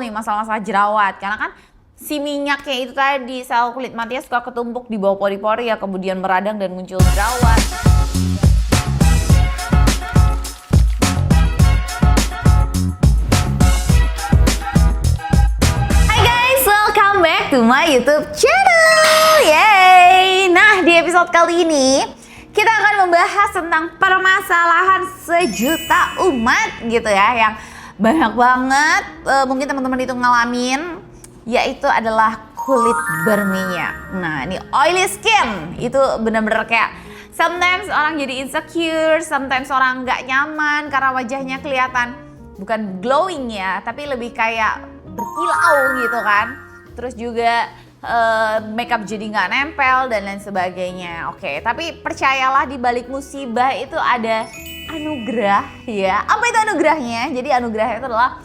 nih masalah-masalah jerawat. Karena kan si minyaknya itu tadi, sel kulit matinya suka ketumpuk di bawah pori-pori ya, kemudian meradang dan muncul jerawat. Hai guys, welcome back to my YouTube channel. Yay! Nah, di episode kali ini kita akan membahas tentang permasalahan sejuta umat gitu ya, yang banyak banget mungkin teman-teman itu ngalamin, yaitu adalah kulit berminyak. Nah, ini oily skin itu benar-benar kayak sometimes orang jadi insecure, sometimes orang nggak nyaman karena wajahnya kelihatan bukan glowing ya, tapi lebih kayak berkilau gitu kan. Terus juga makeup jadi nggak nempel dan lain sebagainya. Oke, tapi percayalah di balik musibah itu ada anugerah ya. Apa itu anugerahnya? Jadi anugerahnya itu adalah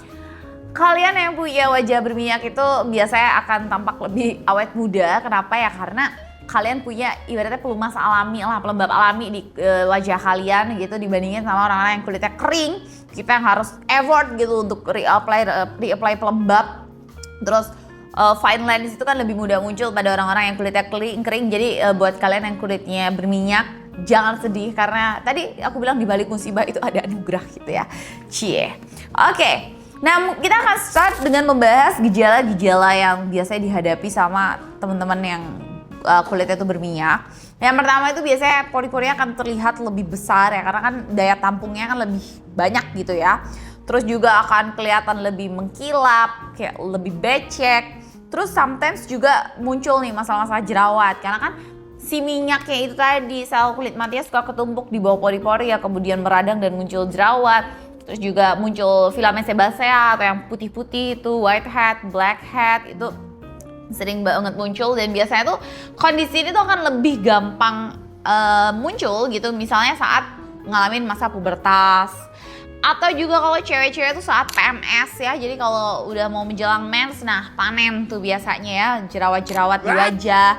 kalian yang punya wajah berminyak itu biasanya akan tampak lebih awet muda. Kenapa ya? Karena kalian punya ibaratnya pelumas alami lah, pelembab alami di wajah kalian gitu, dibandingin sama orang-orang yang kulitnya kering. Kita yang harus effort gitu untuk reapply pelembab. Terus fine lines itu kan lebih mudah muncul pada orang-orang yang kulitnya kering. Jadi buat kalian yang kulitnya berminyak, jangan sedih karena tadi aku bilang di balik musibah itu ada anugerah gitu ya. Cie. Oke. Nah, kita akan start dengan membahas gejala-gejala yang biasanya dihadapi sama teman-teman yang kulitnya itu berminyak. Yang pertama itu biasanya pori-porinya akan terlihat lebih besar ya, karena kan daya tampungnya kan lebih banyak gitu ya. Terus juga akan kelihatan lebih mengkilap, kayak lebih becek. Terus sometimes juga muncul nih masalah-masalah jerawat, karena kan si minyaknya itu tadi, sel kulit matinya suka ketumpuk di bawah pori-pori ya, kemudian meradang dan muncul jerawat. Terus juga muncul filamen sebasea atau yang putih-putih itu, whitehead, blackhead, itu sering banget muncul. Dan biasanya tuh kondisi ini tuh akan lebih gampang muncul gitu, misalnya saat ngalamin masa pubertas. Atau juga kalau cewek-cewek tuh saat PMS ya, jadi kalau udah mau menjelang mens, nah panen tuh biasanya ya jerawat-jerawat di wajah.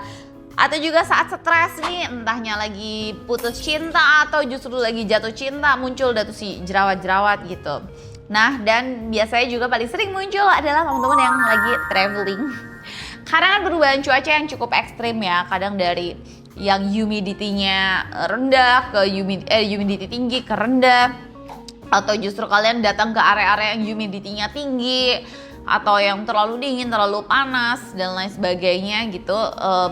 Atau juga saat stres nih, entahnya lagi putus cinta atau justru lagi jatuh cinta, muncul dah tuh si jerawat-jerawat gitu. Nah, dan biasanya juga paling sering muncul adalah teman-teman yang lagi traveling. Karena kan perubahan cuaca yang cukup ekstrim ya, kadang dari yang humidity-nya rendah ke humidity tinggi ke rendah. Atau justru kalian datang ke area-area yang humidity-nya tinggi, atau yang terlalu dingin, terlalu panas dan lain sebagainya gitu.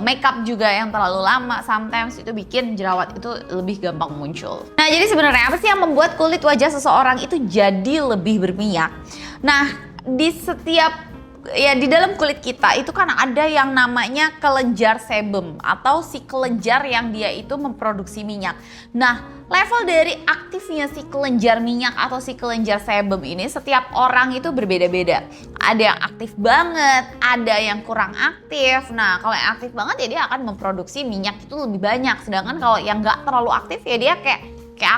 Makeup juga yang terlalu lama sometimes itu bikin jerawat itu lebih gampang muncul. Nah, jadi sebenarnya apa sih yang membuat kulit wajah seseorang itu jadi lebih berminyak? Nah, di dalam kulit kita itu kan ada yang namanya kelenjar sebum atau si kelenjar yang dia itu memproduksi minyak. Nah, level dari aktifnya si kelenjar minyak atau si kelenjar sebum ini setiap orang itu berbeda-beda. Ada yang aktif banget, ada yang kurang aktif. Nah, kalau yang aktif banget ya dia akan memproduksi minyak itu lebih banyak. Sedangkan kalau yang nggak terlalu aktif ya dia kayak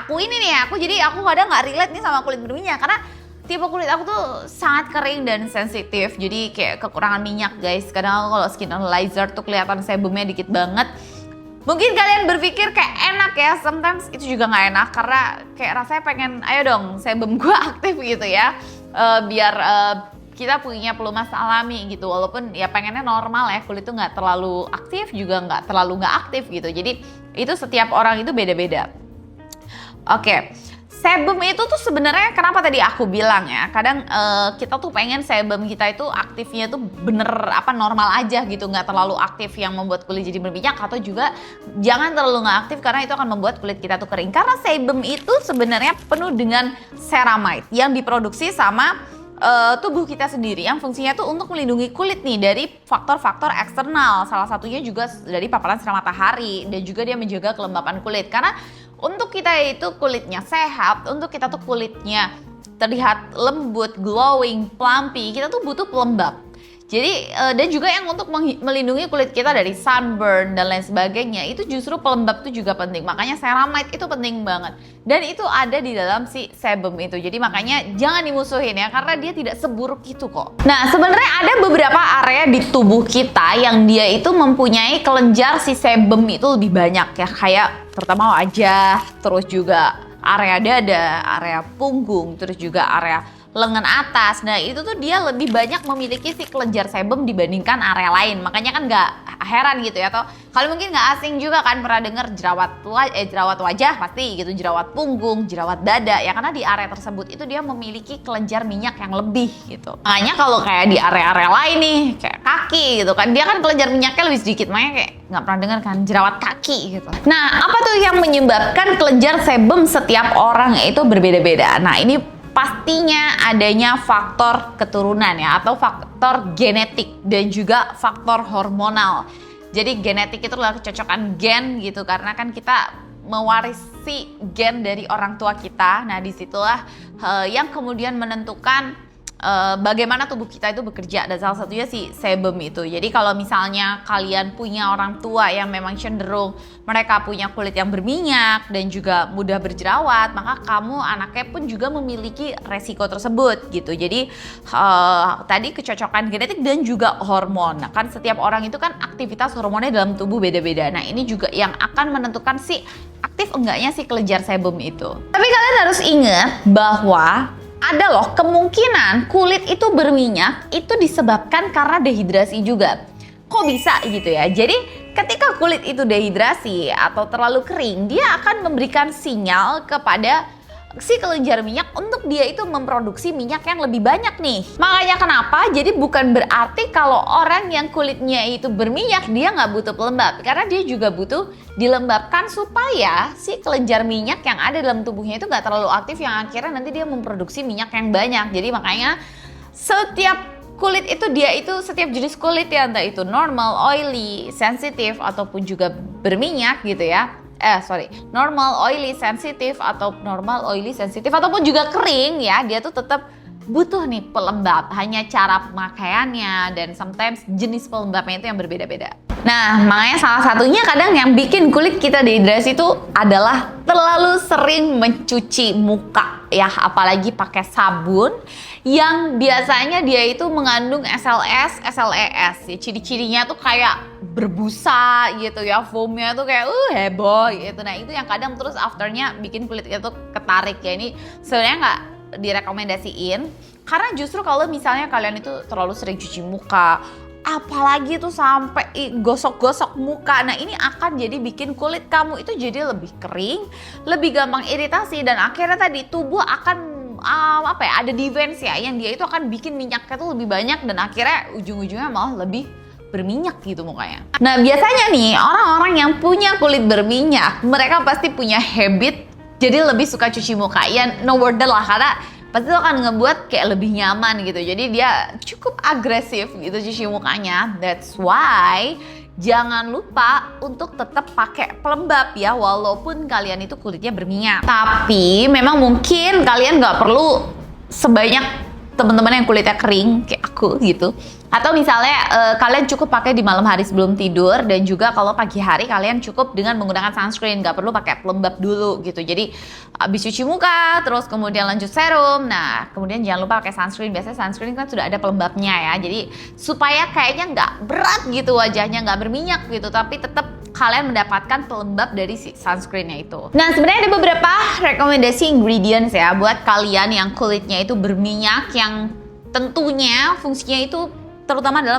aku ini nih, aku kadang nggak relate nih sama kulit berminyak karena tipe kulit aku tuh sangat kering dan sensitif, jadi kayak kekurangan minyak guys. Kadang aku kalau skin analyzer tuh kelihatan sebumnya dikit banget. Mungkin kalian berpikir kayak enak ya, sometimes itu juga nggak enak karena kayak rasanya pengen, ayo dong sebum gue aktif gitu ya, biar kita punya pelumas alami gitu. Walaupun ya pengennya normal ya, kulit tuh nggak terlalu aktif juga nggak terlalu nggak aktif gitu. Jadi itu setiap orang itu beda-beda. Oke. Sebum itu tuh sebenarnya kenapa tadi aku bilang ya, kadang kita tuh pengen sebum kita itu aktifnya tuh normal aja gitu, nggak terlalu aktif yang membuat kulit jadi berminyak, atau juga jangan terlalu nggak aktif karena itu akan membuat kulit kita tuh kering. Karena sebum itu sebenarnya penuh dengan ceramide yang diproduksi sama tubuh kita sendiri, yang fungsinya tuh untuk melindungi kulit nih dari faktor-faktor eksternal. Salah satunya juga dari paparan sinar matahari, dan juga dia menjaga kelembapan kulit. Karena untuk kita itu kulitnya sehat, untuk kita tuh kulitnya terlihat lembut, glowing, plumpy, kita tuh butuh pelembab. Jadi dan juga yang untuk melindungi kulit kita dari sunburn dan lain sebagainya, itu justru pelembab itu juga penting. Makanya ceramide itu penting banget. Dan itu ada di dalam si sebum itu. Jadi makanya jangan dimusuhin ya, karena dia tidak seburuk itu kok. Nah, sebenarnya ada beberapa area di tubuh kita yang dia itu mempunyai kelenjar si sebum itu lebih banyak ya. Kayak terutama wajah, terus juga area dada, area punggung, terus juga area lengan atas. Nah itu tuh dia lebih banyak memiliki si kelenjar sebum dibandingkan area lain. Makanya kan nggak heran gitu ya. Atau kalian mungkin nggak asing juga kan pernah dengar jerawat wajah pasti gitu, jerawat punggung, jerawat dada ya, karena di area tersebut itu dia memiliki kelenjar minyak yang lebih gitu. Makanya kalau kayak di area-area lain nih kayak kaki gitu kan, dia kan kelenjar minyaknya lebih sedikit, makanya kayak nggak pernah dengar kan jerawat kaki gitu. Nah apa tuh yang menyebabkan kelenjar sebum setiap orang itu berbeda-beda? Nah ini pastinya adanya faktor keturunan ya, atau faktor genetik dan juga faktor hormonal. Jadi genetik itu adalah kecocokan gen gitu, karena kan kita mewarisi gen dari orang tua kita. Nah disitulah yang kemudian menentukan bagaimana tubuh kita itu bekerja, dan salah satunya si sebum itu. Jadi kalau misalnya kalian punya orang tua yang memang cenderung mereka punya kulit yang berminyak dan juga mudah berjerawat, maka kamu anaknya pun juga memiliki resiko tersebut gitu. Jadi tadi kecocokan genetik dan juga hormon. Nah kan setiap orang itu kan aktivitas hormonnya dalam tubuh beda-beda. Nah ini juga yang akan menentukan si aktif enggaknya si kelenjar sebum itu. Tapi kalian harus ingat bahwa ada loh kemungkinan kulit itu berminyak itu disebabkan karena dehidrasi juga. Kok bisa gitu ya? Jadi ketika kulit itu dehidrasi atau terlalu kering, dia akan memberikan sinyal kepada si kelenjar minyak untuk dia itu memproduksi minyak yang lebih banyak nih. Makanya kenapa? Jadi bukan berarti kalau orang yang kulitnya itu berminyak dia nggak butuh pelembab, karena dia juga butuh dilembabkan supaya si kelenjar minyak yang ada dalam tubuhnya itu nggak terlalu aktif, yang akhirnya nanti dia memproduksi minyak yang banyak. Jadi makanya setiap kulit itu dia itu setiap jenis kulit ya, entah itu normal, oily, sensitif ataupun juga berminyak gitu ya. Normal, oily, sensitif atau normal, oily, sensitif ataupun juga kering ya, dia tuh tetap butuh nih pelembab. Hanya cara pemakaiannya dan sometimes jenis pelembabnya itu yang berbeda-beda. Nah, makanya salah satunya kadang yang bikin kulit kita dehidrasi itu adalah terlalu sering mencuci muka ya, apalagi pakai sabun yang biasanya dia itu mengandung SLS, SLES ya. Ciri-cirinya tuh kayak berbusa gitu ya, foamnya tuh kayak heboh gitu. Nah itu yang kadang terus afternya bikin kulit kita tuh ketarik ya. Ini sebenarnya nggak direkomendasiin, karena justru kalau misalnya kalian itu terlalu sering cuci muka, apalagi tuh sampai gosok-gosok muka, nah ini akan jadi bikin kulit kamu itu jadi lebih kering, lebih gampang iritasi, dan akhirnya tadi tubuh akan ada defense ya, yang dia itu akan bikin minyaknya tuh lebih banyak, dan akhirnya ujung-ujungnya malah lebih berminyak gitu mukanya. Nah biasanya nih orang-orang yang punya kulit berminyak, mereka pasti punya habit jadi lebih suka cuci muka. Ya no wonder lah, karena pasti itu akan ngebuat kayak lebih nyaman gitu. Jadi dia cukup agresif gitu cuci mukanya. That's why jangan lupa untuk tetap pakai pelembab ya, walaupun kalian itu kulitnya berminyak. Tapi memang mungkin kalian nggak perlu sebanyak teman-teman yang kulitnya kering kayak aku gitu. Atau misalnya kalian cukup pakai di malam hari sebelum tidur, dan juga kalau pagi hari kalian cukup dengan menggunakan sunscreen, nggak perlu pakai pelembab dulu gitu. Jadi habis cuci muka terus kemudian lanjut serum, nah kemudian jangan lupa pakai sunscreen. Biasanya sunscreen kan sudah ada pelembabnya ya, jadi supaya kayaknya nggak berat gitu wajahnya, nggak berminyak gitu, tapi tetap kalian mendapatkan pelembab dari si sunscreennya itu. Nah sebenarnya ada beberapa rekomendasi ingredients ya buat kalian yang kulitnya itu berminyak, yang tentunya fungsinya itu terutama adalah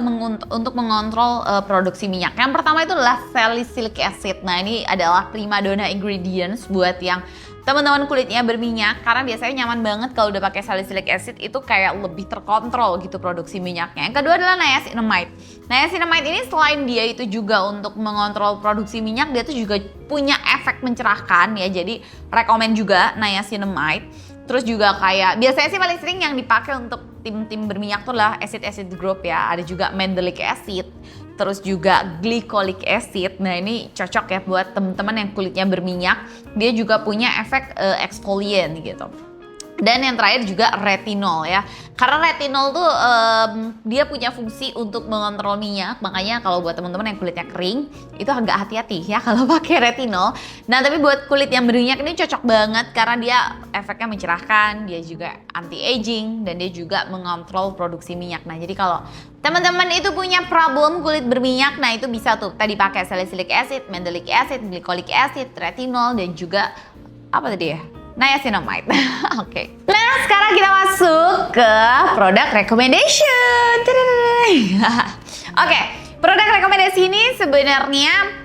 untuk mengontrol produksi minyak. Yang pertama itu adalah salicylic acid. Nah ini adalah primadona ingredients buat yang teman-teman kulitnya berminyak, karena biasanya nyaman banget kalau udah pakai salicylic acid, itu kayak lebih terkontrol gitu produksi minyaknya. Yang kedua adalah niacinamide. Niacinamide ini selain dia itu juga untuk mengontrol produksi minyak, dia tuh juga punya efek mencerahkan ya. Jadi rekomen juga niacinamide. Terus juga kayak biasanya sih paling sering yang dipakai untuk tim-tim berminyak tuh lah acid group ya. Ada juga mandelic acid, terus juga glycolic acid. Nah ini cocok ya buat teman-teman yang kulitnya berminyak. Dia juga punya efek exfoliant gitu. Dan yang terakhir juga retinol ya, karena retinol tuh dia punya fungsi untuk mengontrol minyak. Makanya kalau buat teman-teman yang kulitnya kering itu agak hati-hati ya kalau pakai retinol. Nah tapi buat kulit yang berminyak ini cocok banget, karena dia efeknya mencerahkan, dia juga anti aging, dan dia juga mengontrol produksi minyak. Nah jadi kalau teman-teman itu punya problem kulit berminyak, nah itu bisa tuh tadi pakai salicylic acid, mandelic acid, glycolic acid, retinol, dan juga apa tadi ya? niacinamide. Oke. Nah, sekarang kita masuk ke product recommendation. Oke, produk rekomendasi ini sebenarnya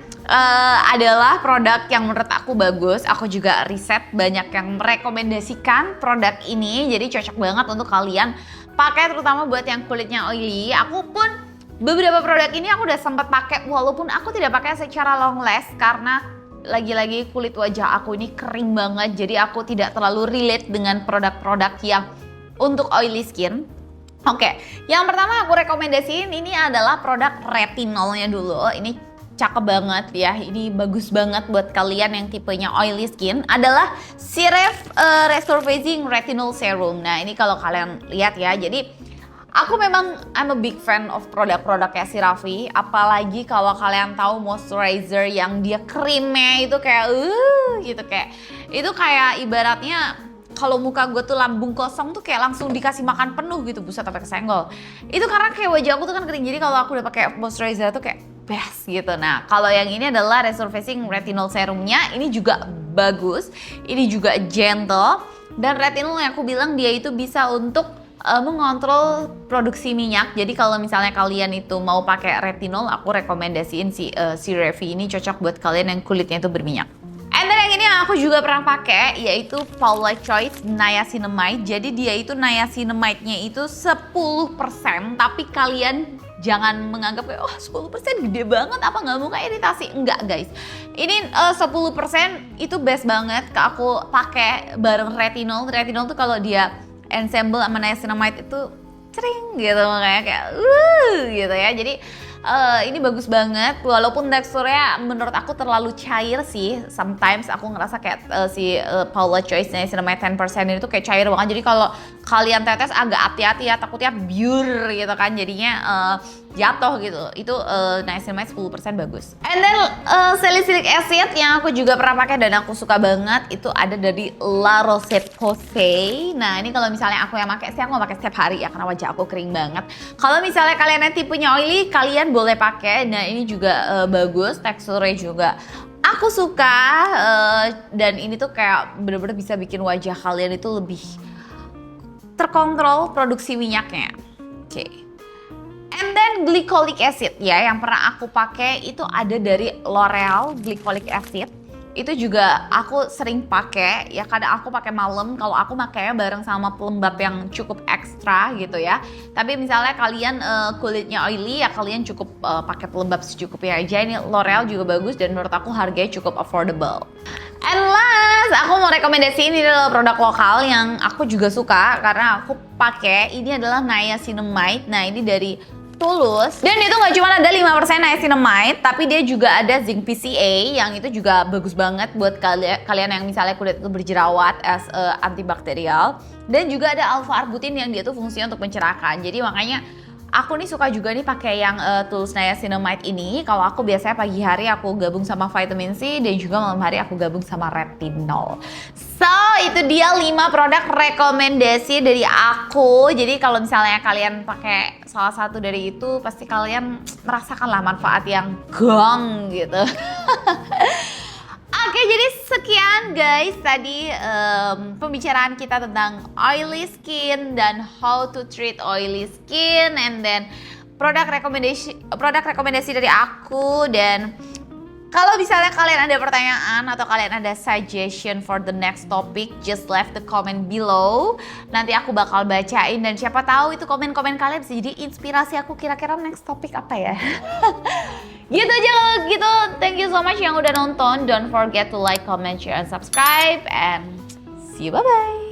adalah produk yang menurut aku bagus. Aku juga riset banyak yang merekomendasikan produk ini, jadi cocok banget untuk kalian pakai, terutama buat yang kulitnya oily. Aku pun beberapa produk ini aku udah sempat pakai, walaupun aku tidak pakai secara long last karena lagi-lagi kulit wajah aku ini kering banget, jadi aku tidak terlalu relate dengan produk-produk yang untuk oily skin. Oke, yang pertama aku rekomendasiin ini adalah produk retinolnya dulu. Ini cakep banget ya, ini bagus banget buat kalian yang tipenya oily skin. Adalah CeraVe Resurfacing Retinol Serum. Nah ini kalau kalian lihat ya, jadi aku memang I'm a big fan of produk-produk kayak CeraVe. Apalagi kalau kalian tahu moisturizer yang dia krimnya itu kayak gitu, kayak itu kayak ibaratnya kalau muka gue tuh lambung kosong tuh kayak langsung dikasih makan penuh gitu, buset sampai kesenggol. Itu karena kayak wajah aku tuh kan kering, jadi kalau aku udah pakai moisturizer tuh kayak best gitu. Nah kalau yang ini adalah Resurfacing Retinol Serumnya, ini juga bagus, ini juga gentle, dan retinol yang aku bilang dia itu bisa untuk mengontrol produksi minyak. Jadi kalau misalnya kalian itu mau pakai retinol, aku rekomendasiin si CeraVe ini cocok buat kalian yang kulitnya itu berminyak. And then yang ini yang aku juga pernah pakai yaitu Paula's Choice Niacinamide. Jadi dia itu niacinamide-nya itu 10%, tapi kalian jangan menganggap kayak 10% gede banget, apa nggak muka iritasi. Enggak guys, ini 10% itu best banget ke aku pakai bareng retinol. Retinol tuh kalau dia ensemble sama niacinamide itu cering gitu, makanya kayak gitu ya. Jadi ini bagus banget, walaupun teksturnya menurut aku terlalu cair sih. Sometimes aku ngerasa kayak si Paula's Choice Niacinamide 10% ini tuh kayak cair banget. Jadi kalau kalian tetes agak hati-hati ya, takutnya biur gitu kan, jadinya jatuh gitu. Itu niacinamide 10% bagus. And then salicylic acid yang aku juga pernah pakai dan aku suka banget, itu ada dari La Roche-Posay. Nah ini kalau misalnya aku yang pakai sih, aku nggak pakai setiap hari ya karena wajah aku kering banget. Kalau misalnya kalian yang tipenya oily, kalian boleh pakai. Nah ini juga bagus, teksturnya juga aku suka, dan ini tuh kayak bener-bener bisa bikin wajah kalian itu lebih terkontrol produksi minyaknya. Oke. And then glycolic acid ya, yang pernah aku pakai itu ada dari L'Oreal glycolic acid. Itu juga aku sering pakai ya, kadang aku pakai malam kalau aku pakainya bareng sama pelembab yang cukup ekstra gitu ya. Tapi misalnya kalian kulitnya oily ya, kalian cukup pakai pelembab secukupnya aja. Ini L'Oreal juga bagus dan menurut aku harganya cukup affordable. And last, aku mau rekomendasiin ini adalah produk lokal yang aku juga suka karena aku pakai. Ini adalah niacinamide. Nah ini dari Tulus, dan itu nggak cuma ada 5% niacinamide, tapi dia juga ada zinc PCA yang itu juga bagus banget buat kalian yang misalnya kulit itu berjerawat as antibakterial. Dan juga ada alpha arbutin yang dia tuh fungsinya untuk mencerahkan. Jadi makanya aku nih suka juga nih pakai yang Tulus Niacinamide ini. Kalau aku biasanya pagi hari aku gabung sama vitamin C, dan juga malam hari aku gabung sama retinol. So itu dia 5 produk rekomendasi dari aku. Jadi kalau misalnya kalian pakai salah satu dari itu, pasti kalian merasakanlah manfaat yang gong gitu. Oke, jadi sekian guys tadi pembicaraan kita tentang oily skin dan how to treat oily skin, and then produk rekomendasi dari aku. Dan kalau misalnya kalian ada pertanyaan atau kalian ada suggestion for the next topic, just left the comment below. Nanti aku bakal bacain, dan siapa tahu itu komen-komen kalian bisa jadi inspirasi aku kira-kira next topic apa ya. Gitu aja kalau gitu. Thank you so much yang udah nonton. Don't forget to like, comment, share, and subscribe. And see you, bye-bye.